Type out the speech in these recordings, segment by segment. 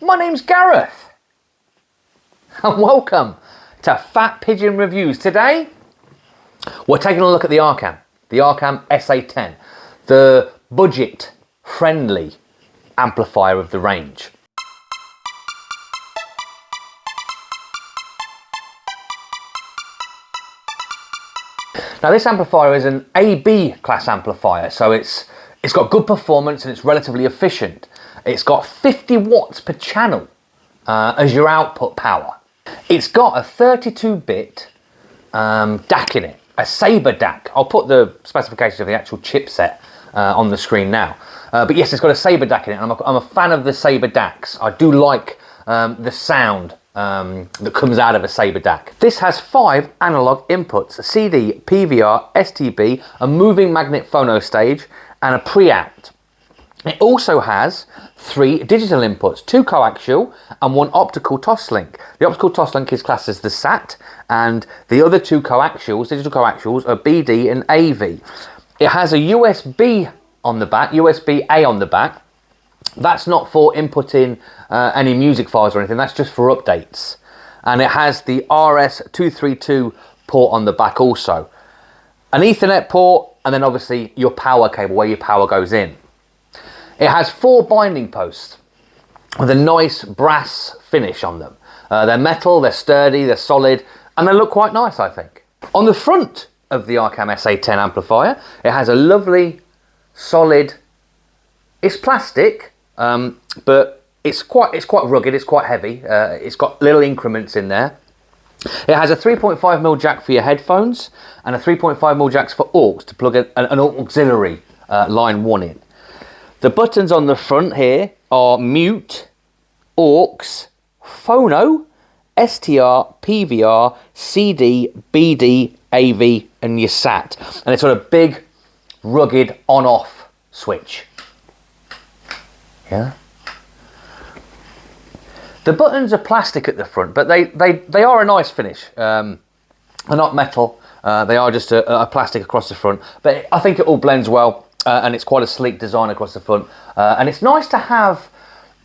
My name's Gareth and welcome to Fat Pigeon Reviews. Today we're taking a look at the Arcam SA10, the budget friendly amplifier of the range. Now this amplifier is an AB class amplifier, so it's got good performance and it's relatively efficient. It's got 50 watts per channel as your output power. It's got a 32-bit DAC in it, a Sabre DAC. I'll put the specifications of the actual chipset on the screen now. But yes, it's got a Sabre DAC in it. I'm a fan of the Sabre DACs. I do like the sound that comes out of a Sabre DAC. This has 5 analog inputs: a CD, PVR, STB, a moving magnet phono stage, and a preamp. It also has 3 digital inputs, 2 coaxial and 1 optical toslink. The optical toslink is classed as the SAT, and the other 2 coaxials, digital coaxials, are BD and AV. It has a USB on the back, USB-A on the back. That's not for inputting any music files or anything, that's just for updates. And it has the RS232 port on the back also. An Ethernet port, and then obviously your power cable where your power goes in. It has 4 binding posts with a nice brass finish on them. They're metal, they're sturdy, they're solid, and they look quite nice, I think. On the front of the Arcam SA10 amplifier, it has a lovely, solid, it's plastic, but it's quite rugged, it's quite heavy. It's got little increments in there. It has a 3.5mm jack for your headphones and a 3.5mm jacks for aux to plug an auxiliary line 1 in. The buttons on the front here are mute, aux, phono, STR, PVR, CD, BD, AV, and your SAT. And it's got a big, rugged on-off switch. Yeah. The buttons are plastic at the front, but they are a nice finish. They're not metal. They are just a plastic across the front. But I think it all blends well. And it's quite a sleek design across the front, and it's nice to have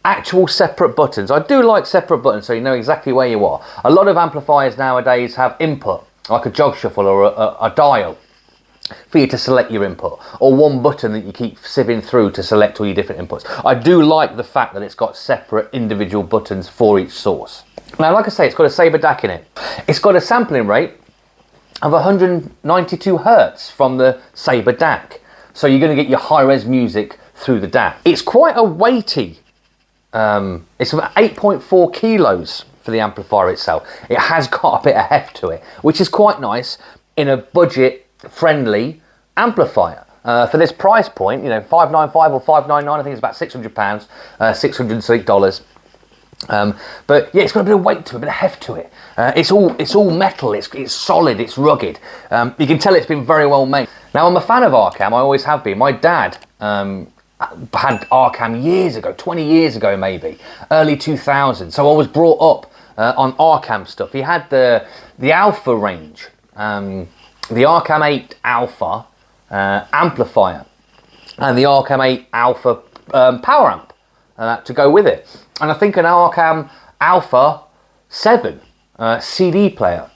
actual separate buttons. I do like separate buttons so you know exactly where you are. A lot of amplifiers nowadays have input, like a jog shuffle or a dial for you to select your input, or one button that you keep sieving through to select all your different inputs. I do like the fact that it's got separate individual buttons for each source. Now, like I say, it's got a Sabre DAC in it. It's got a sampling rate of 192 Hertz from the Sabre DAC. So you're going to get your high-res music through the DAC. It's quite a weighty, it's about 8.4 kilos for the amplifier itself. It has got a bit of heft to it, which is quite nice in a budget-friendly amplifier. For this price point, you know, $595 or $599, I think it's about £600, $600. But yeah, it's got a bit of weight to it, a bit of heft to it. It's all metal, it's solid, it's rugged. You can tell it's been very well made. Now, I'm a fan of Arcam, I always have been. My dad had Arcam years ago, 20 years ago maybe, early 2000s. So I was brought up on Arcam stuff. He had the Alpha range, the Arcam 8 Alpha amplifier, and the Arcam 8 Alpha power amp to go with it. And I think an Arcam Alpha 7 CD player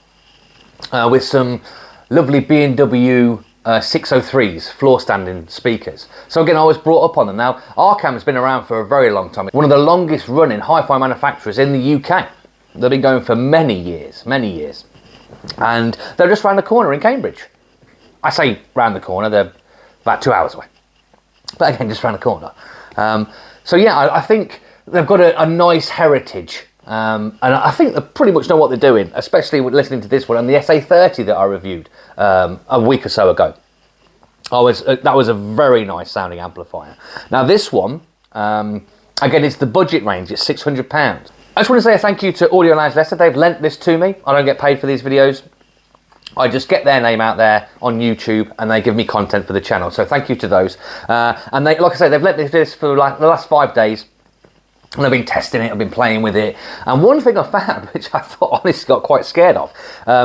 with some lovely B&W 603s, floor standing speakers. So again, I was brought up on them. Now, Arcam's been around for a very long time. One of the longest running hi-fi manufacturers in the UK. They've been going for many years. And they're just around the corner in Cambridge. I say round the corner, they're about 2 hours away. But again, just around the corner. So yeah, I think they've got a nice heritage. And I think they pretty much know what they're doing, especially with listening to this one and the SA30 that I reviewed a week or so ago. That was a very nice sounding amplifier. Now this one, again, it's the budget range, it's £600. I just want to say a thank you to Audio Lounge Leicester. They've lent this to me. I don't get paid for these videos. I just get their name out there on YouTube and they give me content for the channel. So thank you to those. And they, like I say, they've lent this for like the last 5 days. And I've been testing it, I've been playing with it. And one thing I found, which I thought honestly got quite scared of,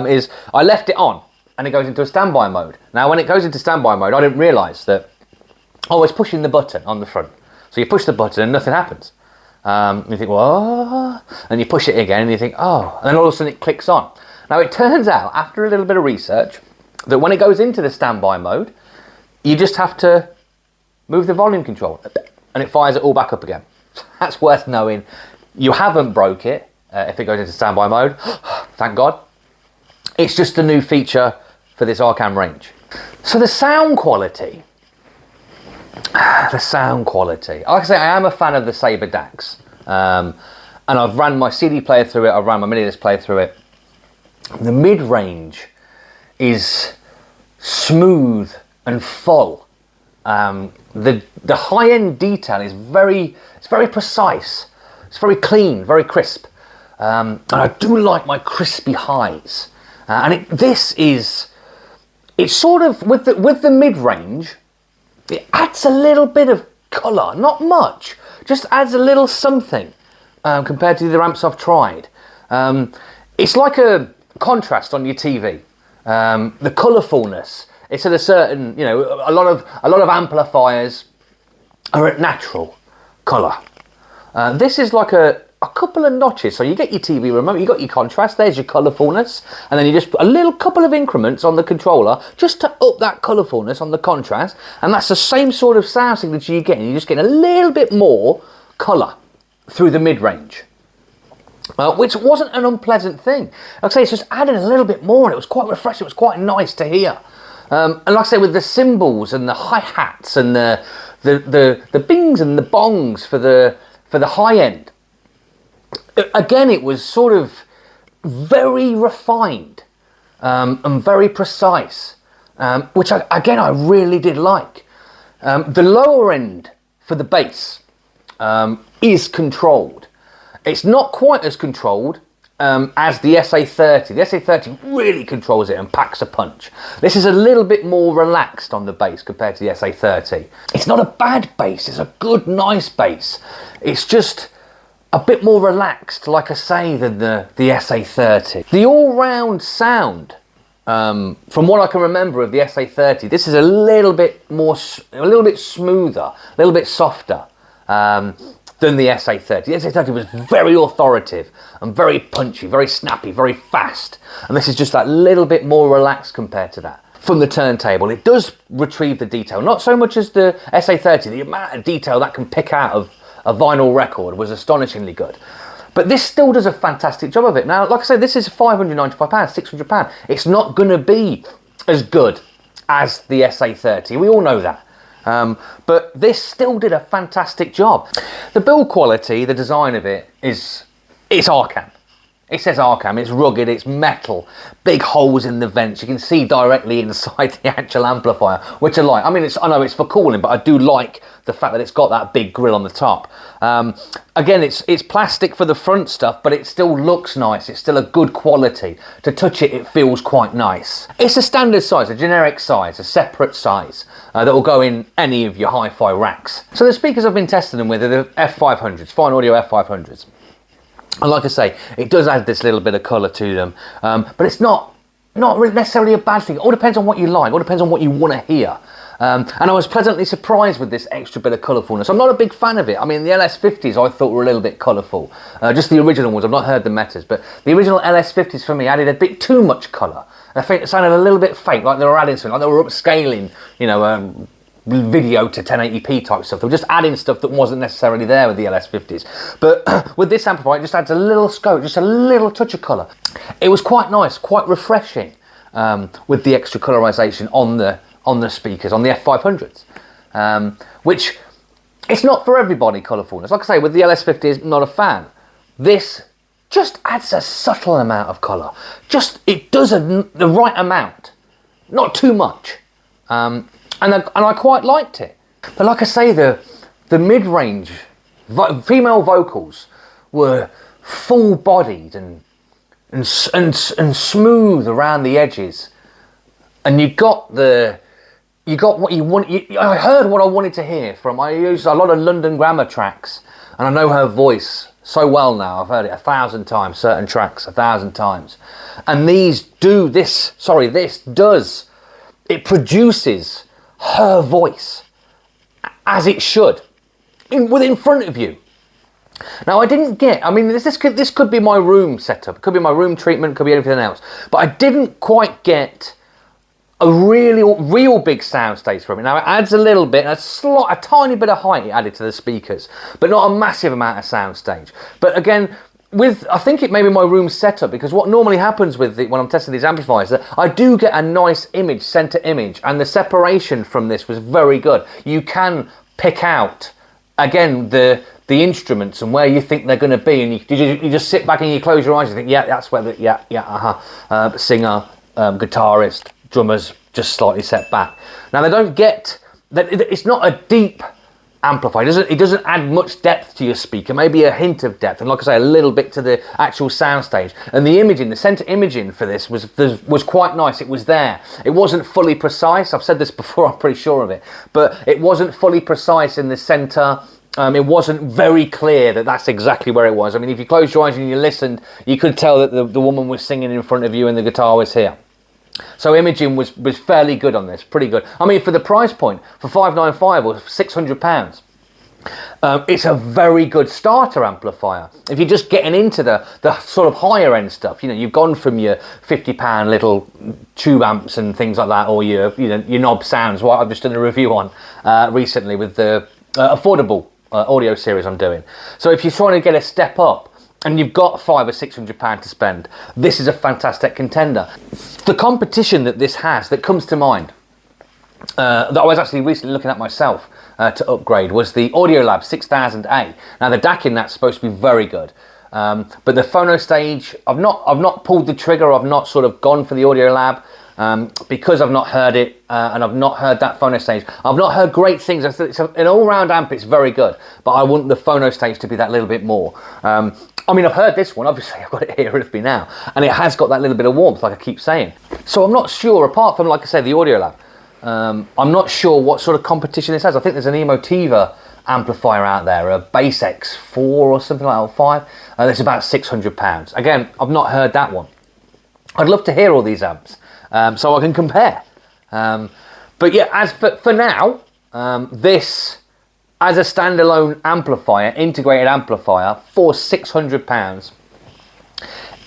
is I left it on and it goes into a standby mode. Now when it goes into standby mode, I didn't realise that I was pushing the button on the front. So you push the button and nothing happens. You think, well, and you push it again and you think, oh, and then all of a sudden it clicks on. Now it turns out, after a little bit of research, that when it goes into the standby mode, you just have to move the volume control and it fires it all back up again. That's worth knowing. You haven't broke it if it goes into standby mode, thank God. It's just a new feature for this Arcam range. So the sound quality, like I say, I am a fan of the Sabre DACs, and I've ran my CD player through it, I've ran my mini disc player through it. The mid-range is smooth and full. The high-end detail is very precise. It's very clean, very crisp, and I do like my crispy highs. And it's sort of with the mid-range, it adds a little bit of colour, not much, just adds a little something compared to the other amps I've tried. It's like a contrast on your TV. The colourfulness, it's at a certain, a lot of amplifiers are at natural colour. This is like a couple of notches. So you get your TV remote, you got your contrast, there's your colourfulness, and then you just put a couple of increments on the controller just to up that colourfulness on the contrast, and that's the same sort of sound signature you get, and you're just getting a little bit more colour through the mid-range. Which wasn't an unpleasant thing. Like I say, it's just adding a little bit more, and it was quite refreshing, it was quite nice to hear. And like I say, with the cymbals and the hi-hats and the bings and the bongs for the high end, again, it was sort of very refined and very precise, which I really did like. The lower end for the bass is controlled. It's not quite as controlled as the SA10. The SA10 really controls it and packs a punch. This is a little bit more relaxed on the bass compared to the SA10. It's not a bad bass, it's a good, nice bass. It's just a bit more relaxed, like I say, than the SA10. The all-round sound, from what I can remember of the SA10, this is a little bit smoother, a little bit softer than the SA10. The SA10 was very authoritative and very punchy, very snappy, very fast. And this is just that little bit more relaxed compared to that. From the turntable, it does retrieve the detail. Not so much as the SA10, the amount of detail that can pick out of a vinyl record was astonishingly good. But this still does a fantastic job of it. Now, like I said, this is £595, £600. It's not going to be as good as the SA10. We all know that. But this still did a fantastic job. The build quality, the design of it, it's Arcam. It says Arcam, it's rugged, it's metal, big holes in the vents. You can see directly inside the actual amplifier, which I like. I mean, I know it's for cooling, but I do like the fact that it's got that big grill on the top. Again, it's plastic for the front stuff, but it still looks nice. It's still a good quality. To touch it, it feels quite nice. It's a standard size, a generic size, a separate size that will go in any of your hi-fi racks. So the speakers I've been testing them with are the F500s, Fine Audio F500s. And like I say, it does add this little bit of colour to them, but it's not really necessarily a bad thing. It all depends on what you like, it all depends on what you want to hear. And I was pleasantly surprised with this extra bit of colourfulness. I'm not a big fan of it. I mean, the LS50s I thought were a little bit colourful. Just the original ones, I've not heard the metas, but the original LS50s for me added a bit too much colour. I think it sounded a little bit fake, like they were adding something, like they were upscaling, video to 1080p type stuff. They were just adding stuff that wasn't necessarily there with the LS50s. But with this amplifier, it just adds a little scope, just a little touch of colour. It was quite nice, quite refreshing with the extra colorization on the speakers, on the F500s. Which, it's not for everybody, colourfulness. Like I say, with the LS50s, not a fan. This just adds a subtle amount of colour. It does the right amount, not too much. And I quite liked it. But like I say, the mid-range female vocals were full-bodied and smooth around the edges, and you got what you want. I heard what I wanted to hear from. I use a lot of London Grammar tracks, and I know her voice so well now. I've heard it 1,000 times, certain tracks 1,000 times, and this does. It produces her voice as it should, in front of you. Now I didn't get, I mean this could be my room setup, it could be my room treatment, could be anything else, but I didn't quite get a real big soundstage from it. Now it adds a little bit, a tiny bit of height added to the speakers, but not a massive amount of soundstage. But again, I think it may be my room setup, because what normally happens with when I'm testing these amplifiers, that I do get a nice image, center image, and the separation from this was very good. You can pick out, again, the instruments and where you think they're going to be, and you just sit back and you close your eyes and think, yeah, that's where singer, guitarist, drummers just slightly set back. Now they don't get that, it's not a deep amplifier. It doesn't add much depth to your speaker, maybe a hint of depth, and like I say, a little bit to the actual soundstage. And the imaging, the center imaging for this was quite nice. It was there. It wasn't fully precise. I've said this before, I'm pretty sure of it, but it wasn't fully precise in the center. It wasn't very clear that that's exactly where it was. I mean, if you closed your eyes and you listened, you could tell that the woman was singing in front of you and the guitar was here. So imaging was fairly good on this, pretty good. I mean, for the price point, for £595 or £600, it's a very good starter amplifier. If you're just getting into the sort of higher end stuff, you know, you've gone from your £50 little tube amps and things like that, or your knob sounds, what I've just done a review on recently with the affordable audio series I'm doing. So if you're trying to get a step up and you've got £500 or £600 to spend, this is a fantastic contender. The competition that this has, that comes to mind, that I was actually recently looking at myself to upgrade, was the Audiolab 6000A. Now the DAC in that's supposed to be very good, but the Phonostage, I've not pulled the trigger, I've not sort of gone for the Audiolab, because I've not heard it, and I've not heard that Phonostage. I've not heard great things. It's an all-round amp, it's very good, but I want the Phonostage to be that little bit more. I mean, I've heard this one, obviously, I've got it here with me now, and it has got that little bit of warmth, like I keep saying. So I'm not sure, apart from, like I say, the Audiolab, I'm not sure what sort of competition this has. I think there's an Emotiva amplifier out there, a Bass X4 or something like that, or 5, that's about £600. Again, I've not heard that one. I'd love to hear all these amps, so I can compare. But yeah, as for now, this, as a standalone amplifier, integrated amplifier, for £600,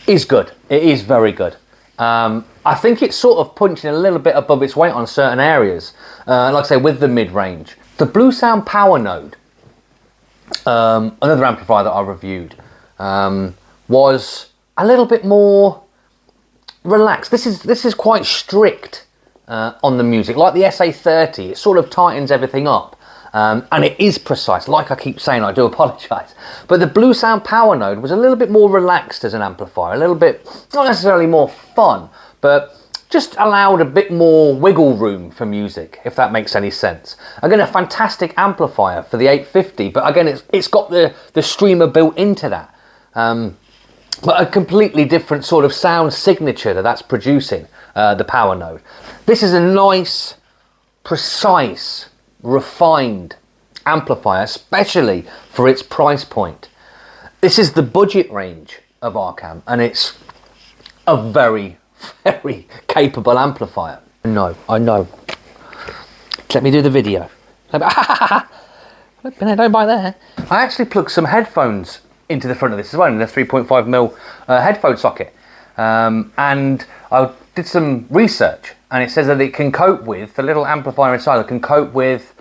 is good. It is very good. I think it's sort of punching a little bit above its weight on certain areas, like I say, with the mid-range. The Blue Sound Power Node, another amplifier that I reviewed, was a little bit more relaxed. This is quite strict on the music, like the SA10. It sort of tightens everything up, and it is precise. Like I keep saying, I do apologise, but the Blue Sound Power Node was a little bit more relaxed as an amplifier, a little bit, not necessarily more fun, but just allowed a bit more wiggle room for music, if that makes any sense. Again, a fantastic amplifier for the 850, but again, it's got the streamer built into that. But a completely different sort of sound signature that's producing, the Power Node. This is a nice, precise, refined amplifier, especially for its price point. This is the budget range of Arcam, and it's a very, very capable amplifier. No, I know. Let me do the video. Don't bite there. I actually plugged some headphones into the front of this as well, in a 3.5mm headphone socket, and I did some research, and it says that it can cope with, the little amplifier inside, it can cope with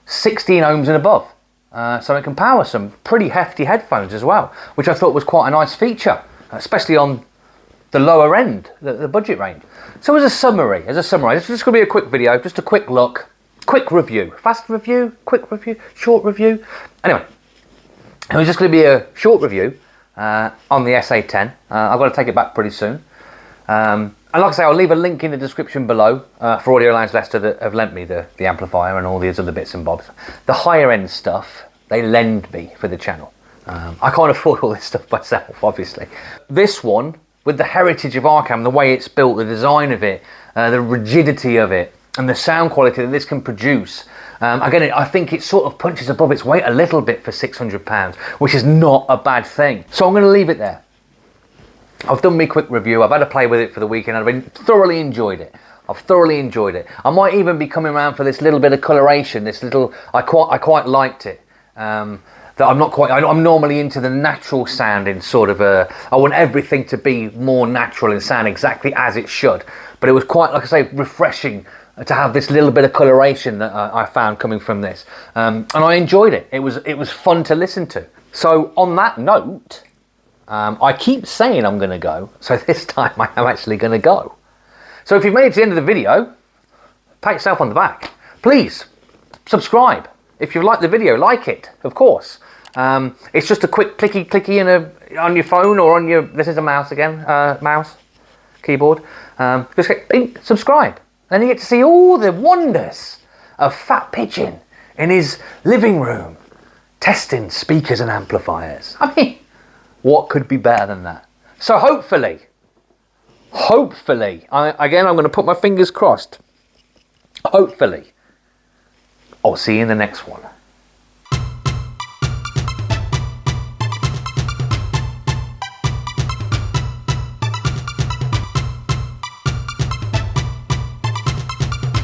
16 ohms and above, so it can power some pretty hefty headphones as well, which I thought was quite a nice feature, especially on the lower end, the budget range. So as a summary, this is just going to be a quick video, just a quick look, quick review, fast review, quick review, short review. Anyway, it was just going to be a short review on the SA10. I've got to take it back pretty soon. And like I say, I'll leave a link in the description below for Audio Lounge Leicester that have lent me the amplifier and all these other bits and bobs. The higher end stuff, they lend me for the channel. I can't afford all this stuff myself, obviously. This one, with the heritage of Arcam, the way it's built, the design of it, the rigidity of it, and the sound quality that this can produce, again, I think it sort of punches above its weight a little bit for £600, which is not a bad thing. So I'm going to leave it there. I've done my quick review. I've had a play with it for the weekend. I've thoroughly enjoyed it. I might even be coming around for this little bit of coloration. This little, I quite liked it. The that I'm not quite, I'm normally into the natural sounding sort of I want everything to be more natural and sound exactly as it should. But it was quite, like I say, refreshing to have this little bit of coloration that I found coming from this. And I enjoyed it. It was fun to listen to. So on that note, I keep saying I'm going to go. So this time I am actually going to go. So if you've made it to the end of the video, pat yourself on the back. Please subscribe. If you like the video, like it, of course. It's just a quick clicky on your phone or on your, this is a mouse again, mouse, keyboard. Just click, bing, subscribe. Then you get to see all the wonders of Fat Pigeon in his living room, testing speakers and amplifiers. I mean, what could be better than that? So hopefully, again, I'm going to put my fingers crossed. Hopefully, I'll see you in the next one.